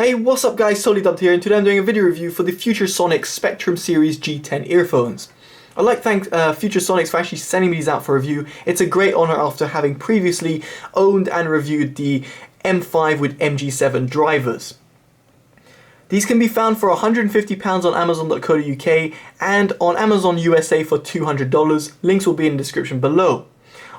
Hey, what's up guys, Totallydubbed here, and today I'm doing a video review for the Futuresonic Spectrum Series G10 earphones. I'd like to thank Futuresonic for actually sending these out for review. It's a great honour after having previously owned and reviewed the M5 with MG7 drivers. These can be found for £150 on Amazon.co.uk and on Amazon USA for $200. Links will be in the description below.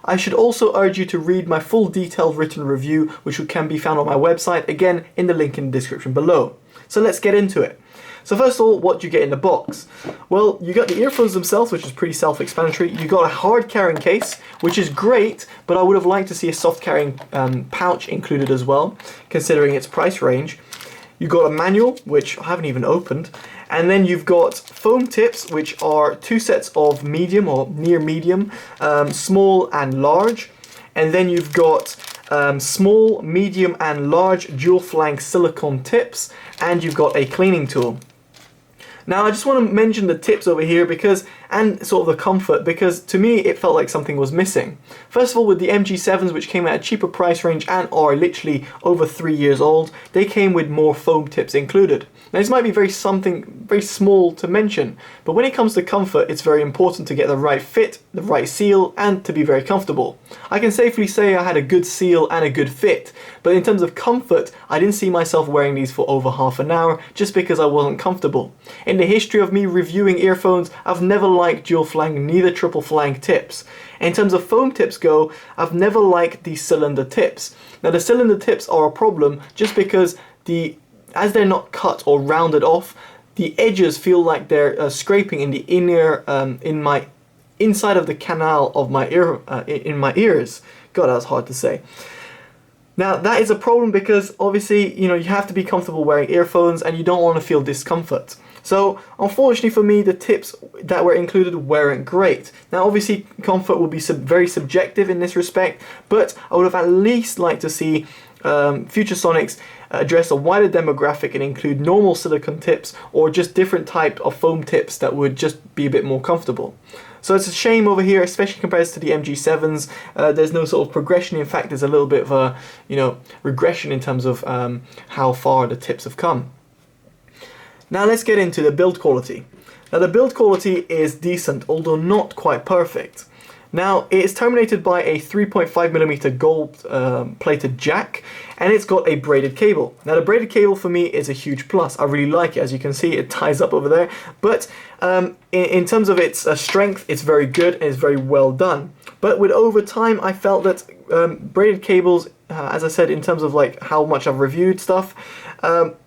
I should also urge you to read my full detailed written review, which can be found on my website, again in the link in the description below. So let's get into it. So first of all, what do you get in the box? Well, you got the earphones themselves, which is pretty self-explanatory. You got a hard carrying case, which is great, but I would have liked to see a soft carrying pouch included as well, considering its price range. You got a manual, which I haven't even opened, and then you've got foam tips, which are two sets of medium or near medium, small and large, and then you've got small, medium and large dual flank silicone tips, and you've got a cleaning tool. Now I just want to mention the tips over here and sort of the comfort, because to me it felt like something was missing. First of all, with the MG7s, which came at a cheaper price range and are literally over 3 years old, they came with more foam tips included. Now this might be something very small to mention, but when it comes to comfort, it's very important to get the right fit, the right seal, and to be very comfortable. I can safely say I had a good seal and a good fit, but in terms of comfort, I didn't see myself wearing these for over half an hour just because I wasn't comfortable. In the history of me reviewing earphones, I've never liked dual flank, neither triple flank tips. In terms of foam tips go, I've never liked the cylinder tips. Now the cylinder tips are a problem just because as they're not cut or rounded off, the edges feel like they're scraping in the inside of the canal of my in my ears. God, that was hard to say. Now that is a problem because obviously, you have to be comfortable wearing earphones and you don't want to feel discomfort. So unfortunately for me, the tips that were included weren't great. Now obviously comfort will be very subjective in this respect, but I would have at least liked to see Futuresonics address a wider demographic and include normal silicone tips or just different type of foam tips that would just be a bit more comfortable. So it's a shame over here, especially compared to the MG7s. There's no sort of progression. In fact, there's a little bit of a regression in terms of how far the tips have come. Now let's get into the build quality. Now the build quality is decent, although not quite perfect. Now it is terminated by a 3.5mm gold plated jack, and it's got a braided cable. Now the braided cable for me is a huge plus. I really like it. As you can see, it ties up over there, but in terms of its strength, it's very good and it's very well done. But over time, I felt that braided cables, as I said, in terms of like how much I've reviewed stuff,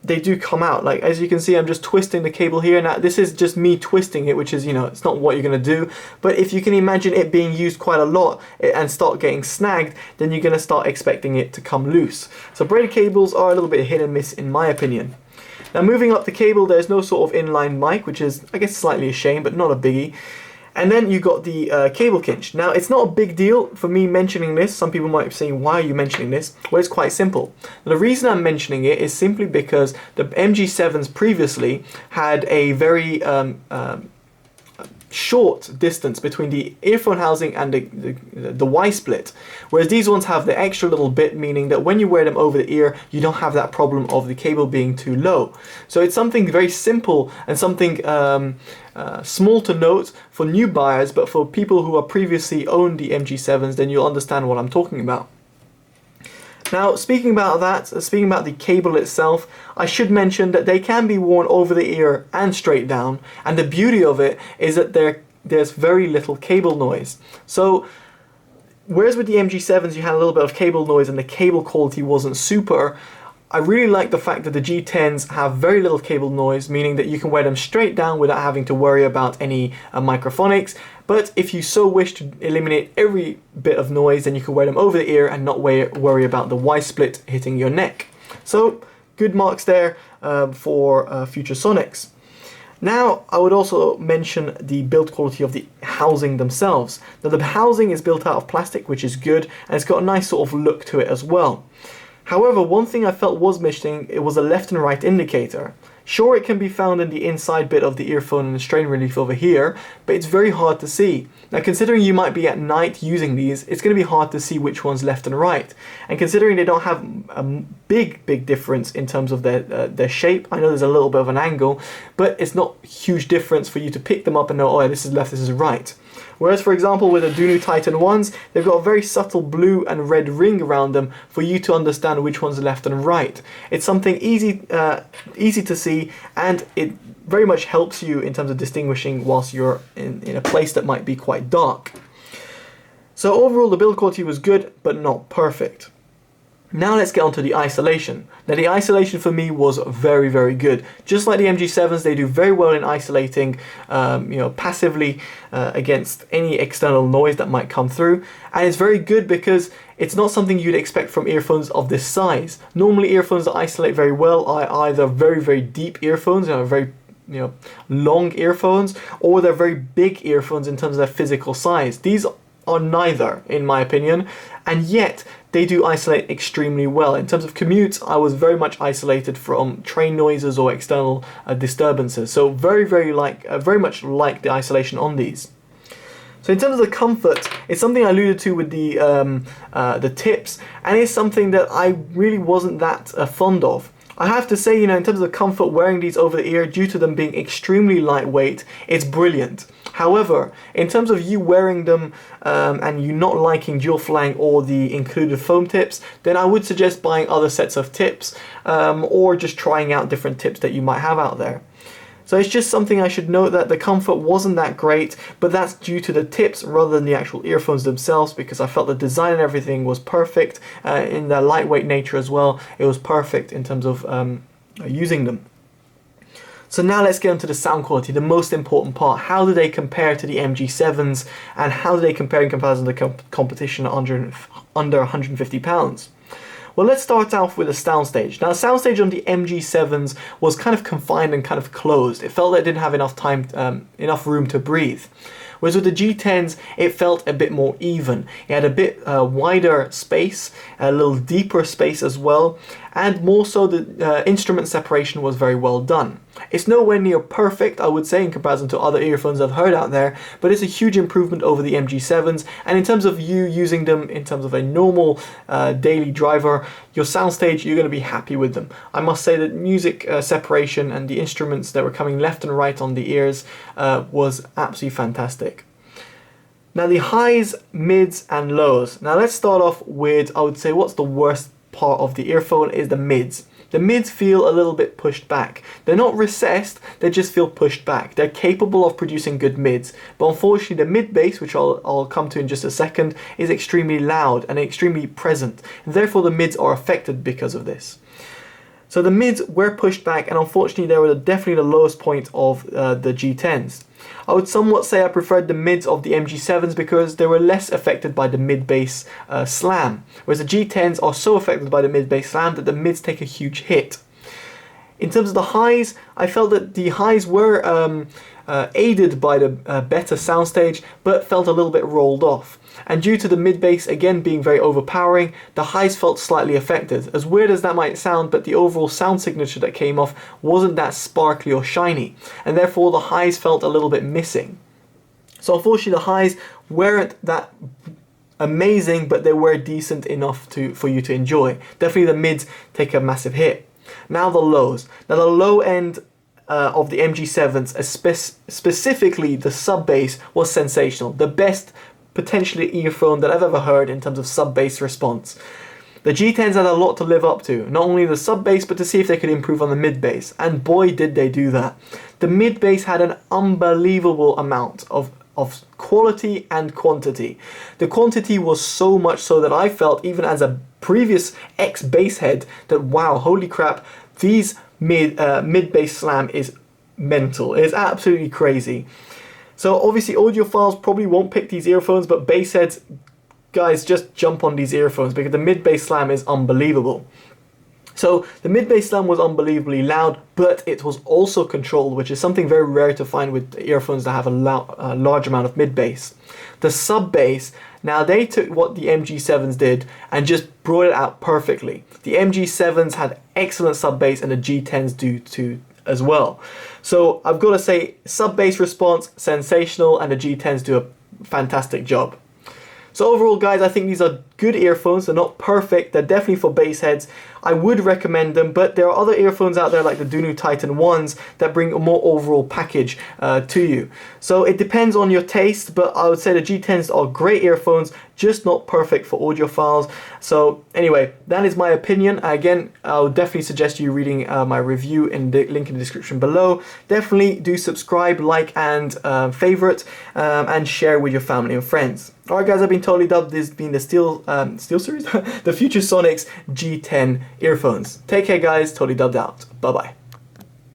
they do come out. Like as you can see, I'm just twisting the cable here. Now this is just me twisting it, which is, it's not what you're going to do. But if you can imagine it being used quite a lot and start getting snagged, then you're going to start expecting it to come loose. So braided cables are a little bit hit and miss in my opinion. Now moving up the cable, there's no sort of inline mic, which is, I guess, slightly a shame, but not a biggie. And then you got the cable kinch. Now it's not a big deal for me mentioning this. Some people might be saying, why are you mentioning this? Well, it's quite simple. The reason I'm mentioning it is simply because the MG7s previously had a very short distance between the earphone housing and the Y-split, whereas these ones have the extra little bit, meaning that when you wear them over the ear, you don't have that problem of the cable being too low. So it's something very simple and something small to note for new buyers, but for people who have previously owned the MG7s, then you'll understand what I'm talking about. Now, speaking about the cable itself, I should mention that they can be worn over the ear and straight down, and the beauty of it is that there's very little cable noise. So, whereas with the MG7s you had a little bit of cable noise and the cable quality wasn't super, I really like the fact that the G10s have very little cable noise, meaning that you can wear them straight down without having to worry about any microphonics. But if you so wish to eliminate every bit of noise, then you can wear them over the ear and not worry about the Y-split hitting your neck. So good marks there for Futuresonics. Now I would also mention the build quality of the housing themselves. Now the housing is built out of plastic, which is good, and it's got a nice sort of look to it as well. However, one thing I felt was missing, it was a left and right indicator. Sure, it can be found in the inside bit of the earphone and the strain relief over here, but it's very hard to see. Now, considering you might be at night using these, it's going to be hard to see which one's left and right. And considering they don't have a big difference in terms of their shape, I know there's a little bit of an angle, but it's not a huge difference for you to pick them up and know, oh, this is left, this is right. Whereas, for example, with the Dunu Titan 1s, they've got a very subtle blue and red ring around them for you to understand which one's left and right. It's something easy to see, and it very much helps you in terms of distinguishing whilst you're in a place that might be quite dark. So overall, the build quality was good, but not perfect. Now let's get on to the isolation. Now the isolation for me was very good. Just like the MG7s, they do very well in isolating passively against any external noise that might come through. And it's very good because it's not something you'd expect from earphones of this size. Normally earphones that isolate very well are either very deep earphones, very long earphones, or they're very big earphones in terms of their physical size. These are neither, in my opinion, and yet they do isolate extremely well. In terms of commutes, I was very much isolated from train noises or external disturbances. So very much like the isolation on these. So in terms of the comfort, it's something I alluded to with the tips, and it's something that I really wasn't that fond of. I have to say, in terms of the comfort wearing these over the ear, due to them being extremely lightweight, it's brilliant. However, in terms of you wearing them and you not liking dual flying or the included foam tips, then I would suggest buying other sets of tips or just trying out different tips that you might have out there. So it's just something I should note, that the comfort wasn't that great, but that's due to the tips rather than the actual earphones themselves, because I felt the design and everything was perfect in their lightweight nature as well. It was perfect in terms of using them. So now let's get into the sound quality, the most important part. How do they compare to the MG7s, and how do they compare in comparison to the competition under £150? Well, let's start off with the soundstage. Now, the soundstage on the MG7s was kind of confined and kind of closed. It felt that it didn't have enough room to breathe. Whereas with the G10s, it felt a bit more even. It had a bit wider space, a little deeper space as well, and more so the instrument separation was very well done. It's nowhere near perfect, I would say, in comparison to other earphones I've heard out there, but it's a huge improvement over the MG7s, and in terms of you using them in terms of a normal daily driver, your soundstage, you're going to be happy with them. I must say that music separation and the instruments that were coming left and right on the ears was absolutely fantastic. Now the highs, mids and lows. Now let's start off with, I would say, what's the worst part of the earphone is the mids. The mids feel a little bit pushed back. They're not recessed, they just feel pushed back. They're capable of producing good mids, but unfortunately the mid bass, which I'll come to in just a second, is extremely loud and extremely present. And therefore the mids are affected because of this. So the mids were pushed back, and unfortunately they were definitely the lowest point of the G10s. I would somewhat say I preferred the mids of the MG7s because they were less affected by the mid-bass slam, whereas the G10s are so affected by the mid-bass slam that the mids take a huge hit. In terms of the highs, I felt that the highs were aided by the better soundstage, but felt a little bit rolled off. And due to the mid-bass again being very overpowering, the highs felt slightly affected. As weird as that might sound, but the overall sound signature that came off wasn't that sparkly or shiny, and therefore the highs felt a little bit missing. So unfortunately the highs weren't that amazing, but they were decent enough for you to enjoy. Definitely the mids take a massive hit. Now the lows. Now the low end of the MG7s, specifically the sub-bass, was sensational. The best potentially earphone that I've ever heard in terms of sub-bass response. The G10s had a lot to live up to, not only the sub-bass, but to see if they could improve on the mid-bass, and boy did they do that. The mid-bass had an unbelievable amount of quality and quantity. The quantity was so much so that I felt, even as a previous ex-bass head, that wow, holy crap, these mid-bass slam is mental. It is absolutely crazy. So obviously audiophiles probably won't pick these earphones, but bass heads, guys, just jump on these earphones because the mid-bass slam is unbelievable. So the mid-bass slam was unbelievably loud, but it was also controlled, which is something very rare to find with earphones that have a large amount of mid-bass. The sub-bass, now they took what the MG7s did and just brought it out perfectly. The MG7s had excellent sub-bass and the G10s do too as well. So I've got to say, sub-bass response, sensational, and the G10s do a fantastic job. So overall, guys, I think these are good earphones. They're not perfect. They're definitely for bass heads. I would recommend them, but there are other earphones out there like the Dunu Titan 1s that bring a more overall package to you. So it depends on your taste, but I would say the G10s are great earphones, just not perfect for audiophiles. So anyway, that is my opinion. Again, I would definitely suggest you reading my review in the link in the description below. Definitely do subscribe, like, and favorite, and share with your family and friends. Alright guys, I've been Totally Dubbed. This has been the Steel Series? The Future Sonics G10 earphones. Take care guys, Totally Dubbed out. Bye bye.